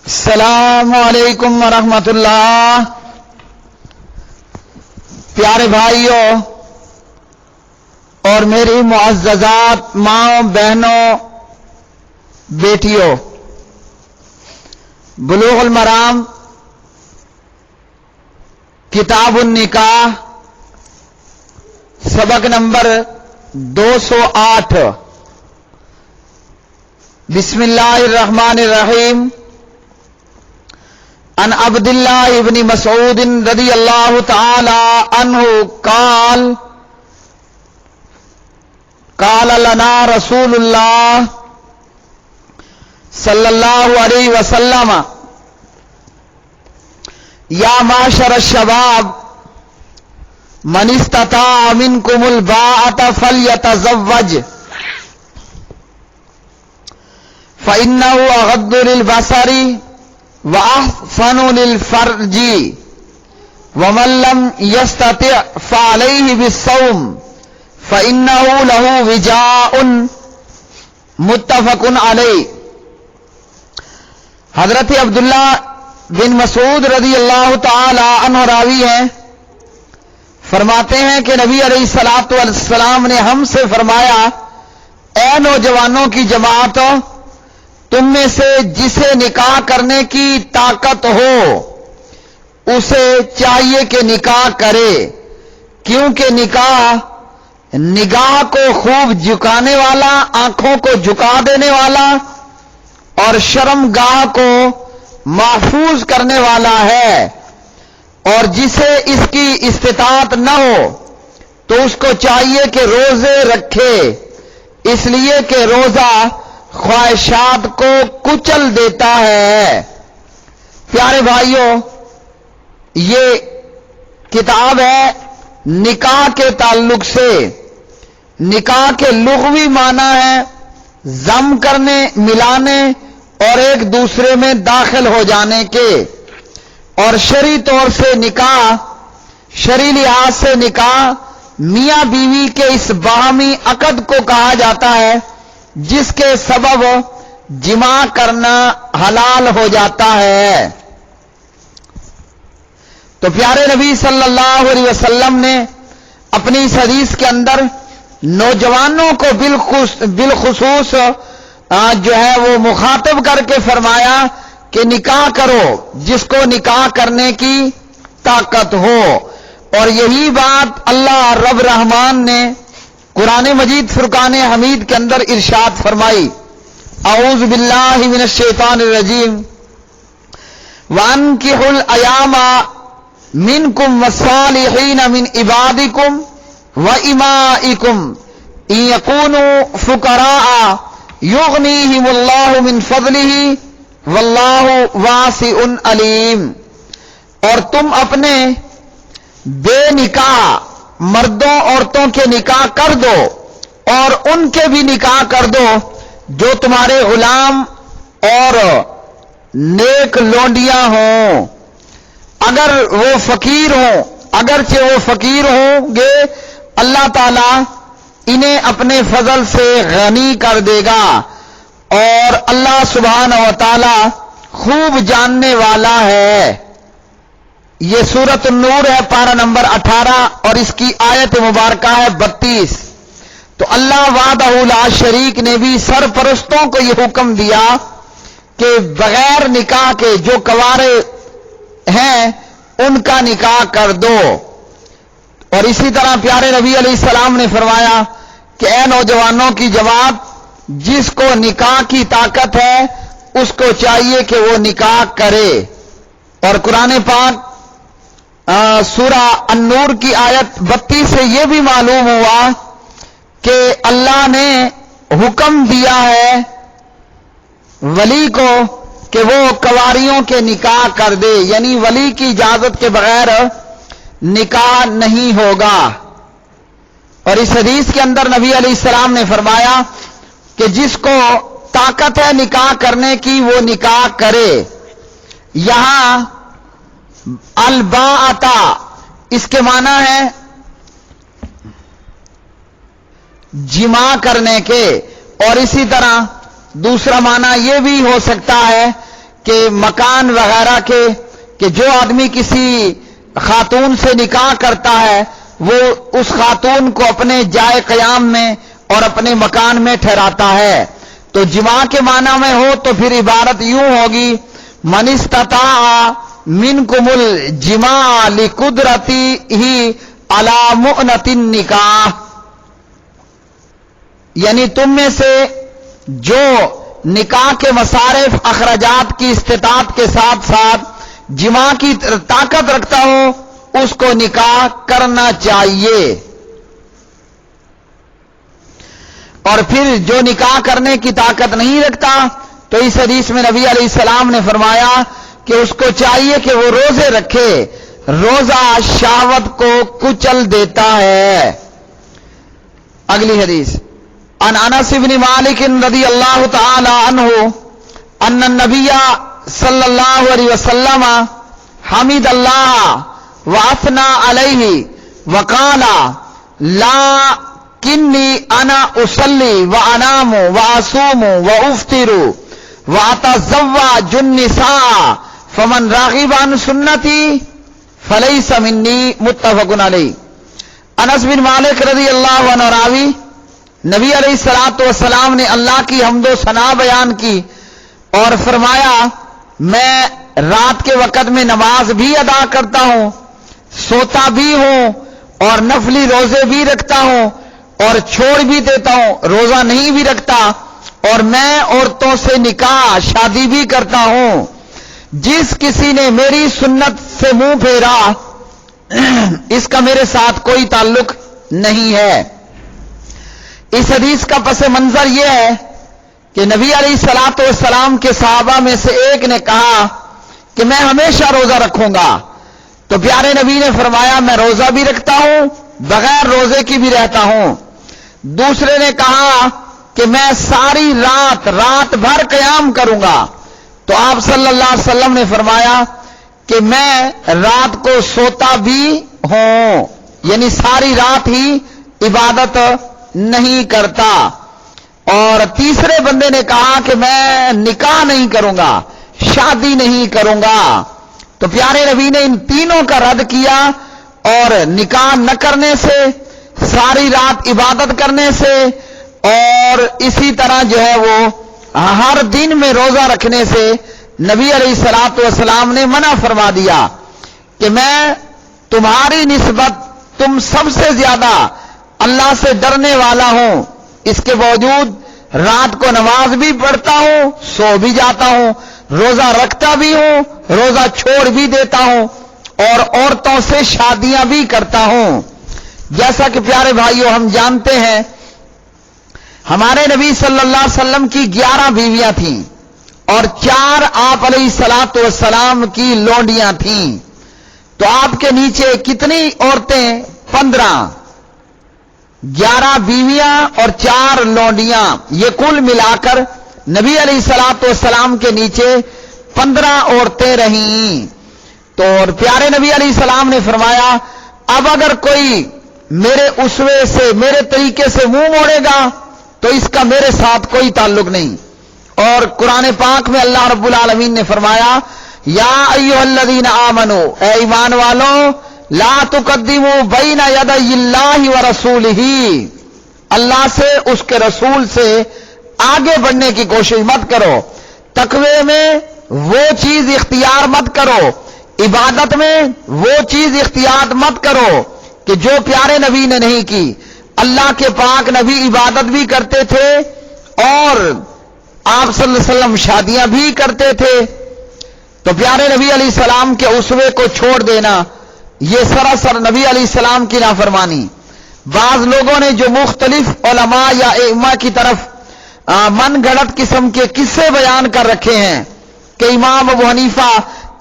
السلام علیکم ورحمۃ اللہ۔ پیارے بھائیوں اور میری معززات ماں بہنوں بیٹیوں، بلوغ المرام کتاب النکاح سبق نمبر 208۔ بسم اللہ الرحمن الرحیم۔ عن عبد اللہ ابن مسعود رضی اللہ تعالی عنہ قال قال لنا رسول اللہ صلی اللہ علیہ وسلم یا معشر الشباب من استطاع منکم الباءۃ فلیتزوج فإنه أغض للبصر وأحسن للفرج ومن لم يستطع فعليه بالصوم فإنه له وجاء متفق علیہ۔ حضرت عبداللہ بن مسعود رضی اللہ تعالی عنہ راوی ہیں، فرماتے ہیں کہ نبی علیہ الصلوۃ والسلام نے ہم سے فرمایا، اے نوجوانوں کی جماعت، تم میں سے جسے نکاح کرنے کی طاقت ہو اسے چاہیے کہ نکاح کرے، کیونکہ نکاح نگاہ کو خوب جھکانے والا، آنکھوں کو جھکا دینے والا اور شرمگاہ کو محفوظ کرنے والا ہے، اور جسے اس کی استطاعت نہ ہو تو اس کو چاہیے کہ روزے رکھے، اس لیے کہ روزہ خواہشات کو کچل دیتا ہے۔ پیارے بھائیوں، یہ کتاب ہے نکاح کے تعلق سے۔ نکاح کے لغوی معنی ہے ضم کرنے، ملانے اور ایک دوسرے میں داخل ہو جانے کے، اور شرعی طور سے نکاح، شرعی لحاظ سے نکاح میاں بیوی کے اس باہمی عقد کو کہا جاتا ہے جس کے سبب جماع کرنا حلال ہو جاتا ہے۔ تو پیارے نبی صلی اللہ علیہ وسلم نے اپنی اس حدیث کے اندر نوجوانوں کو بالخصوص جو ہے وہ مخاطب کر کے فرمایا کہ نکاح کرو جس کو نکاح کرنے کی طاقت ہو، اور یہی بات اللہ رب رحمان نے قرآن مجید فرقان حمید کے اندر ارشاد فرمائی، اعوذ باللہ من الشیطان الرجیم، وَأَنكِحُوا الْأَيَامَ مِنكُمْ وَالصَّالِحِينَ مِنْ عِبَادِكُمْ وَإِمَائِكُمْ إِنْ يَكُونُوا فُقَرَاءَ يُغْنِيهِمُ اللَّهُ مِنْ فَضْلِهِ وَاللَّهُ وَاسِعٌ عَلِيمٌ۔ اور تم اپنے بے نکاح مردوں عورتوں کے نکاح کر دو، اور ان کے بھی نکاح کر دو جو تمہارے غلام اور نیک لونڈیاں ہوں، اگر وہ فقیر ہوں، اگرچہ وہ فقیر ہوں گے اللہ تعالی انہیں اپنے فضل سے غنی کر دے گا، اور اللہ سبحانہ و تعالی خوب جاننے والا ہے۔ یہ سورۃ النور ہے، پارہ نمبر 18، اور اس کی آیت مبارکہ ہے 32۔ تو اللہ وحدہ لا شریک نے بھی سرپرستوں کو یہ حکم دیا کہ بغیر نکاح کے جو کنوارے ہیں ان کا نکاح کر دو، اور اسی طرح پیارے نبی علیہ السلام نے فرمایا کہ اے نوجوانوں کی جماعت، جس کو نکاح کی طاقت ہے اس کو چاہیے کہ وہ نکاح کرے۔ اور قرآن پاک سورہ النور کی آیت 32 سے یہ بھی معلوم ہوا کہ اللہ نے حکم دیا ہے ولی کو کہ وہ کنواریوں کے نکاح کر دے، یعنی ولی کی اجازت کے بغیر نکاح نہیں ہوگا۔ اور اس حدیث کے اندر نبی علیہ السلام نے فرمایا کہ جس کو طاقت ہے نکاح کرنے کی وہ نکاح کرے۔ یہاں الباءۃ اس کے معنی ہے جماع کرنے کے، اور اسی طرح دوسرا معنی یہ بھی ہو سکتا ہے کہ مکان وغیرہ کے کہ جو آدمی کسی خاتون سے نکاح کرتا ہے وہ اس خاتون کو اپنے جائے قیام میں اور اپنے مکان میں ٹھہراتا ہے. تو جماع کے معنی میں ہو تو پھر عبارت یوں ہوگی من استطاع منکم الجماع لقدرتہ علی مؤنۃ النکاح، یعنی تم میں سے جو نکاح کے مصارف اخراجات کی استطاعت کے ساتھ ساتھ جماع کی طاقت رکھتا ہو اس کو نکاح کرنا چاہیے. اور پھر جو نکاح کرنے کی طاقت نہیں رکھتا تو اس حدیث میں نبی علیہ السلام نے فرمایا کہ اس کو چاہیے کہ وہ روزے رکھے، روزہ شہوت کو کچل دیتا ہے. اگلی حدیث عن انس بن مالک رضی اللہ تعالی عنہ ان النبی صلی اللہ علیہ وسلم حمد اللہ واثنى علیہ وقال لا کنی انا اصلی وانام واصوم وافطر واتزوج النساء فمن راغب عن سنتی فلیس منی، متفق علیہ. انس بن مالک رضی اللہ عنہ راوی، نبی علیہ الصلوۃ والسلام نے اللہ کی حمد و ثنا بیان کی اور فرمایا میں رات کے وقت میں نماز بھی ادا کرتا ہوں، سوتا بھی ہوں اور نفلی روزے بھی رکھتا ہوں اور چھوڑ بھی دیتا ہوں، روزہ نہیں بھی رکھتا، اور میں عورتوں سے نکاح شادی بھی کرتا ہوں. جس کسی نے میری سنت سے منہ پھیرا اس کا میرے ساتھ کوئی تعلق نہیں ہے. اس حدیث کا پس منظر یہ ہے کہ نبی علیہ الصلوۃ والسلام کے صحابہ میں سے ایک نے کہا کہ میں ہمیشہ روزہ رکھوں گا، تو پیارے نبی نے فرمایا میں روزہ بھی رکھتا ہوں بغیر روزے کی بھی رہتا ہوں. دوسرے نے کہا کہ میں ساری رات بھر قیام کروں گا، تو آپ صلی اللہ علیہ وسلم نے فرمایا کہ میں رات کو سوتا بھی ہوں، یعنی ساری رات ہی عبادت نہیں کرتا. اور تیسرے بندے نے کہا کہ میں نکاح نہیں کروں گا، شادی نہیں کروں گا. تو پیارے نبی نے ان تینوں کا رد کیا اور نکاح نہ کرنے سے، ساری رات عبادت کرنے سے، اور اسی طرح جو ہے وہ ہر دن میں روزہ رکھنے سے نبی علیہ الصلوۃ والسلام نے منع فرما دیا کہ میں تمہاری نسبت تم سب سے زیادہ اللہ سے ڈرنے والا ہوں، اس کے باوجود رات کو نماز بھی پڑھتا ہوں، سو بھی جاتا ہوں، روزہ رکھتا بھی ہوں، روزہ چھوڑ بھی دیتا ہوں، اور عورتوں سے شادیاں بھی کرتا ہوں. جیسا کہ پیارے بھائیوں ہم جانتے ہیں ہمارے نبی صلی اللہ علیہ وسلم کی 11 بیویاں تھیں اور 4 آپ علیہ الصلوۃ والسلام کی لونڈیاں تھیں. تو آپ کے نیچے کتنی عورتیں؟ 15. 11 بیویاں اور 4 لونڈیاں، یہ کل ملا کر نبی علیہ الصلوۃ والسلام کے نیچے 15 عورتیں رہیں. تو پیارے نبی علیہ السلام نے فرمایا اب اگر کوئی میرے اسوے سے، میرے طریقے سے منہ موڑے گا تو اس کا میرے ساتھ کوئی تعلق نہیں. اور قرآن پاک میں اللہ رب العالمین نے فرمایا یا ایھا الذین آمنو، اے ایمان والوں، لا تقدموا بین یدی اللہ ورسولہ، اللہ سے اس کے رسول سے آگے بڑھنے کی کوشش مت کرو، تقوی میں وہ چیز اختیار مت کرو، عبادت میں وہ چیز اختیار مت کرو کہ جو پیارے نبی نے نہیں کی. اللہ کے پاک نبی عبادت بھی کرتے تھے اور آپ صلی اللہ علیہ وسلم شادیاں بھی کرتے تھے. تو پیارے نبی علیہ السلام کے اسوے کو چھوڑ دینا یہ سراسر نبی علیہ السلام کی نافرمانی. بعض لوگوں نے جو مختلف علماء یا ائمہ کی طرف من گھڑت قسم کے قصے بیان کر رکھے ہیں کہ امام ابو حنیفہ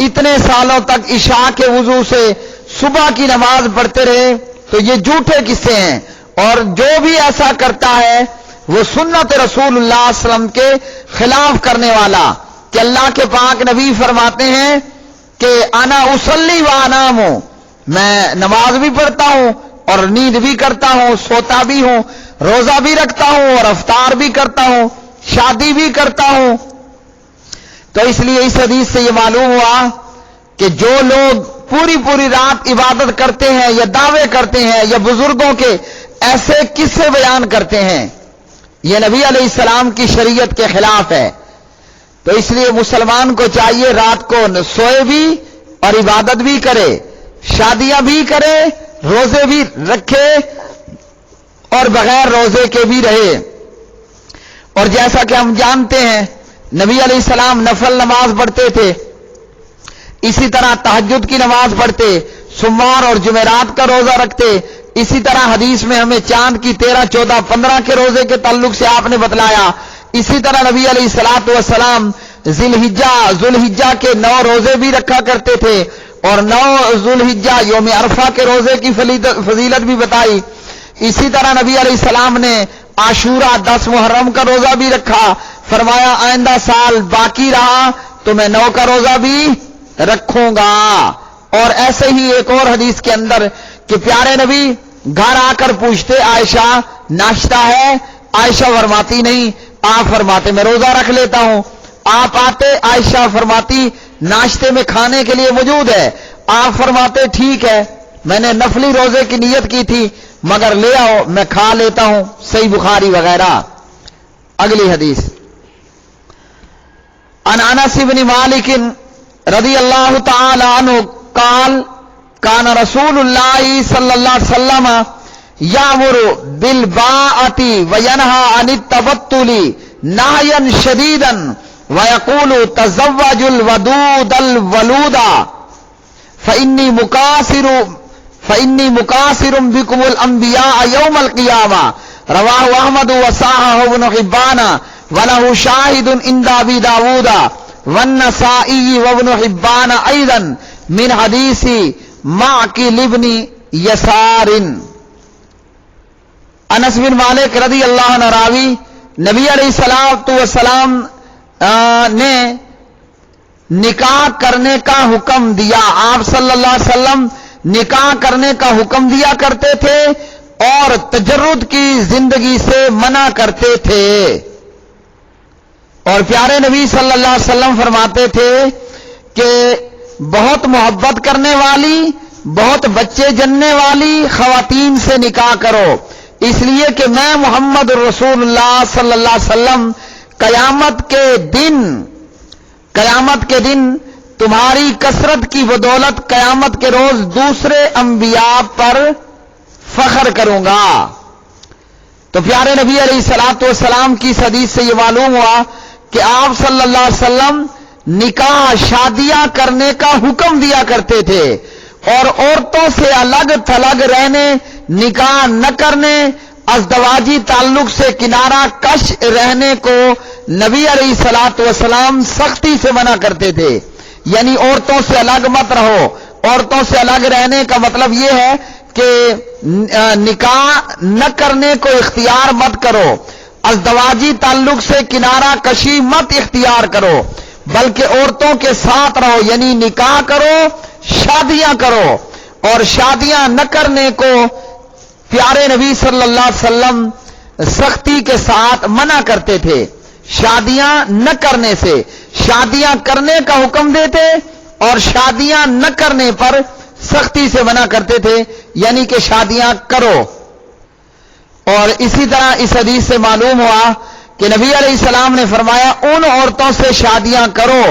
اتنے سالوں تک عشاء کے وضو سے صبح کی نماز پڑھتے رہے، تو یہ جھوٹے قصے ہیں. اور جو بھی ایسا کرتا ہے وہ سنت رسول اللہ صلی اللہ علیہ وسلم کے خلاف کرنے والا، کہ اللہ کے پاک نبی فرماتے ہیں کہ انا اصلی و انام، میں نماز بھی پڑھتا ہوں اور نیند بھی کرتا ہوں، سوتا بھی ہوں، روزہ بھی رکھتا ہوں اور افطار بھی کرتا ہوں، شادی بھی کرتا ہوں. تو اس لیے اس حدیث سے یہ معلوم ہوا کہ جو لوگ پوری پوری رات عبادت کرتے ہیں یا دعوے کرتے ہیں یا بزرگوں کے ایسے قصے بیان کرتے ہیں، یہ نبی علیہ السلام کی شریعت کے خلاف ہے۔ تو اس لیے مسلمان کو چاہیے رات کو سوئے بھی اور عبادت بھی کرے، شادیاں بھی کرے، روزے بھی رکھے اور بغیر روزے کے بھی رہے۔ اور جیسا کہ ہم جانتے ہیں نبی علیہ السلام نفل نماز پڑھتے تھے، اسی طرح تہجد کی نماز پڑھتے، سوموار اور جمعرات کا روزہ رکھتے، اسی طرح حدیث میں ہمیں چاند کی 13، 14، 15 کے روزے کے تعلق سے آپ نے بتلایا۔ اسی طرح نبی علیہ الصلوۃ والسلام ذی الحجہ کے 9 روزے بھی رکھا کرتے تھے، اور 9 ذی الحجہ یوم عرفہ کے روزے کی فضیلت بھی بتائی۔ اسی طرح نبی علیہ السلام نے عاشورہ 10 محرم کا روزہ بھی رکھا، فرمایا آئندہ سال باقی رہا تو میں 9 کا روزہ بھی رکھوں گا۔ اور ایسے ہی ایک اور حدیث کے اندر کہ پیارے نبی گھر آ کر پوچھتے عائشہ ناشتہ ہے؟ عائشہ فرماتی نہیں، آپ فرماتے میں روزہ رکھ لیتا ہوں۔ آپ آتے، عائشہ فرماتی ناشتے میں کھانے کے لیے موجود ہے، آپ فرماتے ٹھیک ہے میں نے نفلی روزے کی نیت کی تھی مگر لے آؤ میں کھا لیتا ہوں، صحیح بخاری وغیرہ۔ اگلی حدیث عن انس بن مالک رضی اللہ تعالی عنہ قال کان رسول اللہ صلی اللہ علیہ وسلم یامر بالباءۃ وینہی عن التبتل نہیا شدیدا ویقول تزوجوا الودود الولود فإنی مکاثر بکم الانبیاء یوم القیامہ رواہ احمد وصححہ ابن حبان وله شاہد عند ابی داود والنسائی وابن حبان ایضا من حدیث معقل ابن یسار۔ انس بن مالک رضی اللہ عنہ راوی نبی علیہ السلام نے نکاح کرنے کا حکم دیا، آپ صلی اللہ علیہ وسلم نکاح کرنے کا حکم دیا کرتے تھے اور تجرد کی زندگی سے منع کرتے تھے۔ اور پیارے نبی صلی اللہ علیہ وسلم فرماتے تھے کہ بہت محبت کرنے والی، بہت بچے جننے والی خواتین سے نکاح کرو، اس لیے کہ میں محمد رسول اللہ صلی اللہ علیہ وسلم قیامت کے دن تمہاری کثرت کی بدولت قیامت کے روز دوسرے انبیاء پر فخر کروں گا۔ تو پیارے نبی علیہ الصلوۃ والسلام کی اس حدیث سے یہ معلوم ہوا کہ آپ صلی اللہ علیہ وسلم نکاح شادیاں کرنے کا حکم دیا کرتے تھے، اور عورتوں سے الگ تھلگ رہنے، نکاح نہ کرنے، ازدواجی تعلق سے کنارہ کش رہنے کو نبی علیہ الصلوۃ والسلام سختی سے منع کرتے تھے۔ یعنی عورتوں سے الگ مت رہو، عورتوں سے الگ رہنے کا مطلب یہ ہے کہ نکاح نہ کرنے کو اختیار مت کرو، ازدواجی تعلق سے کنارہ کشی مت اختیار کرو، بلکہ عورتوں کے ساتھ رہو، یعنی نکاح کرو، شادیاں کرو۔ اور شادیاں نہ کرنے کو پیارے نبی صلی اللہ علیہ وسلم سختی کے ساتھ منع کرتے تھے، شادیاں نہ کرنے سے، شادیاں کرنے کا حکم دیتے اور شادیاں نہ کرنے پر سختی سے منع کرتے تھے، یعنی کہ شادیاں کرو۔ اور اسی طرح اس حدیث سے معلوم ہوا کہ نبی علیہ السلام نے فرمایا ان عورتوں سے شادیاں کرو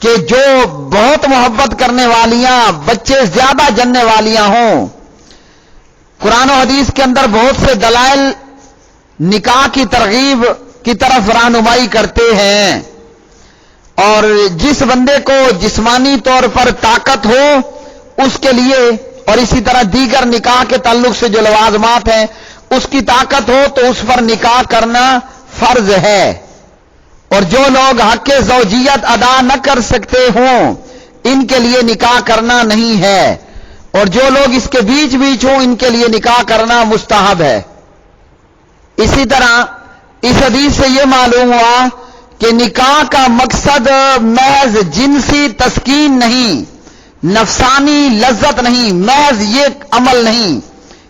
کہ جو بہت محبت کرنے والیاں، بچے زیادہ جننے والیاں ہوں۔ قرآن و حدیث کے اندر بہت سے دلائل نکاح کی ترغیب کی طرف رہنمائی کرتے ہیں، اور جس بندے کو جسمانی طور پر طاقت ہو اس کے لیے، اور اسی طرح دیگر نکاح کے تعلق سے جو لوازمات ہیں اس کی طاقت ہو تو اس پر نکاح کرنا فرض ہے، اور جو لوگ حق زوجیت ادا نہ کر سکتے ہوں ان کے لیے نکاح کرنا نہیں ہے، اور جو لوگ اس کے بیچ ہوں ان کے لیے نکاح کرنا مستحب ہے۔ اسی طرح اس حدیث سے یہ معلوم ہوا کہ نکاح کا مقصد محض جنسی تسکین نہیں، نفسانی لذت نہیں، محض یہ عمل نہیں،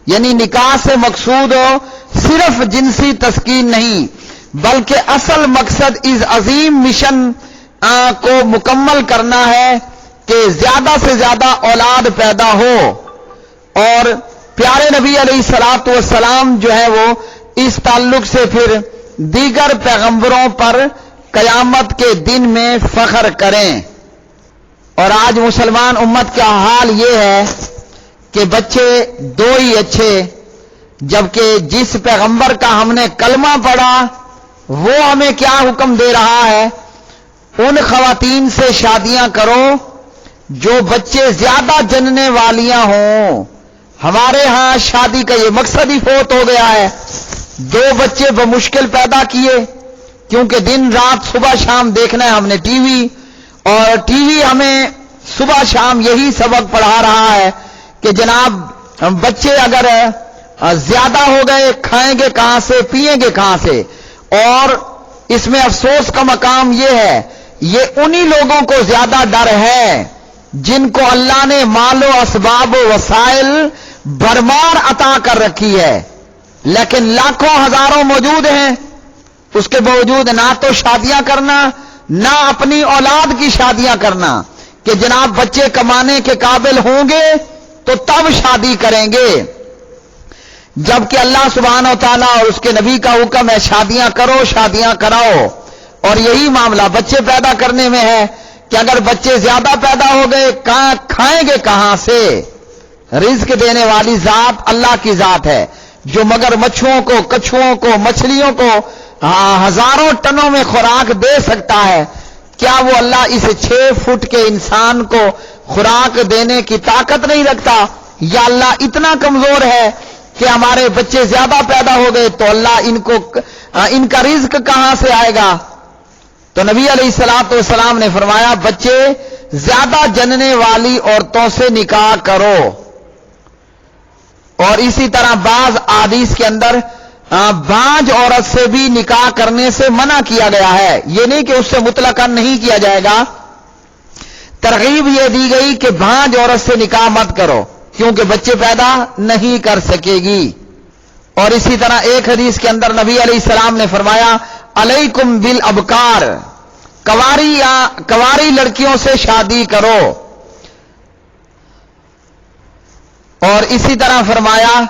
یعنی نکاح سے مقصود ہو صرف جنسی تسکین نہیں، بلکہ اصل مقصد اس عظیم مشن کو مکمل کرنا ہے کہ زیادہ سے زیادہ اولاد پیدا ہو. اور پیارے نبی علیہ الصلوۃ والسلام جو ہے وہ اس تعلق سے پھر دیگر پیغمبروں پر قیامت کے دن میں فخر کریں. اور آج مسلمان امت کا حال یہ ہے کہ بچے دو ہی اچھے، جبکہ جس پیغمبر کا ہم نے کلمہ پڑھا وہ ہمیں کیا حکم دے رہا ہے؟ ان خواتین سے شادیاں کرو جو بچے زیادہ جننے والیاں ہوں. ہمارے ہاں شادی کا یہ مقصد ہی فوت ہو گیا ہے. 2 بچے بمشکل پیدا کیے، کیونکہ دن رات صبح شام دیکھنا ہے ہم نے ٹی وی، اور ٹی وی ہمیں صبح شام یہی سبق پڑھا رہا ہے کہ جناب بچے اگر زیادہ ہو گئے کھائیں گے کہاں سے، پیئیں گے کہاں سے. اور اس میں افسوس کا مقام یہ ہے، یہ انہی لوگوں کو زیادہ ڈر ہے جن کو اللہ نے مال و اسباب و وسائل بھرمار عطا کر رکھی ہے، لیکن لاکھوں ہزاروں موجود ہیں، اس کے باوجود نہ تو شادیاں کرنا، نہ اپنی اولاد کی شادیاں کرنا کہ جناب بچے کمانے کے قابل ہوں گے تو تب شادی کریں گے. جبکہ اللہ سبحانہ و تعالیٰ اور اس کے نبی کا حکم ہے شادیاں کرو، شادیاں کراؤ. اور یہی معاملہ بچے پیدا کرنے میں ہے کہ اگر بچے زیادہ پیدا ہو گئے کھائیں گے کہاں سے؟ رزق دینے والی ذات اللہ کی ذات ہے جو مگر مچھوؤں کو، کچھوؤں کو، مچھلیوں کو ہزاروں ٹنوں میں خوراک دے سکتا ہے. کیا وہ اللہ اس 6 فٹ کے انسان کو خوراک دینے کی طاقت نہیں رکھتا؟ یا اللہ اتنا کمزور ہے کہ ہمارے بچے زیادہ پیدا ہو گئے تو اللہ ان کا رزق کہاں سے آئے گا؟ تو نبی علیہ الصلوۃ والسلام نے فرمایا بچے زیادہ جننے والی عورتوں سے نکاح کرو. اور اسی طرح بعض احادیث کے اندر بانج عورت سے بھی نکاح کرنے سے منع کیا گیا ہے. یہ نہیں کہ اس سے مطلقاً نہیں کیا جائے گا، ترغیب یہ دی گئی کہ بانج عورت سے نکاح مت کرو کیونکہ بچے پیدا نہیں کر سکے گی. اور اسی طرح ایک حدیث کے اندر نبی علیہ السلام نے فرمایا علیکم بالابکار، کواری لڑکیوں سے شادی کرو. اور اسی طرح فرمایا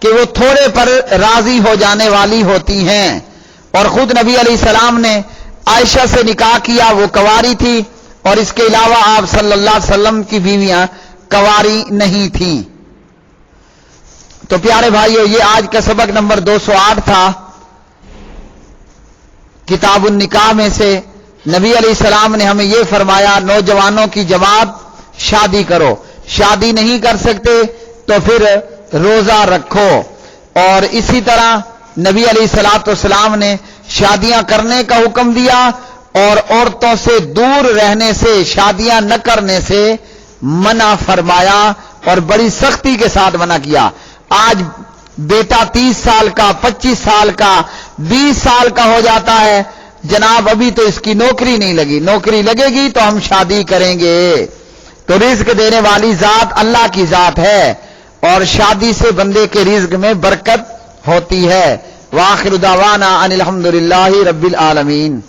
کہ وہ تھوڑے پر راضی ہو جانے والی ہوتی ہیں. اور خود نبی علیہ السلام نے عائشہ سے نکاح کیا، وہ کواری تھی، اور اس کے علاوہ آپ صلی اللہ علیہ وسلم کی بیویاں کواری نہیں تھیں. تو پیارے بھائیو، یہ آج کا سبق نمبر 208 تھا کتاب النکاح میں سے. نبی علیہ السلام نے ہمیں یہ فرمایا نوجوانوں کی جماعت شادی کرو، شادی نہیں کر سکتے تو پھر روزہ رکھو. اور اسی طرح نبی علیہ الصلوۃ والسلام نے شادیاں کرنے کا حکم دیا اور عورتوں سے دور رہنے سے، شادیاں نہ کرنے سے منع فرمایا اور بڑی سختی کے ساتھ منع کیا. آج بیٹا 30 سال کا، 25 سال کا، 20 سال کا ہو جاتا ہے، جناب ابھی تو اس کی نوکری نہیں لگی، نوکری لگے گی تو ہم شادی کریں گے. تو رزق دینے والی ذات اللہ کی ذات ہے اور شادی سے بندے کے رزق میں برکت ہوتی ہے. وآخر دعوانا ان الحمدللہ رب العالمین.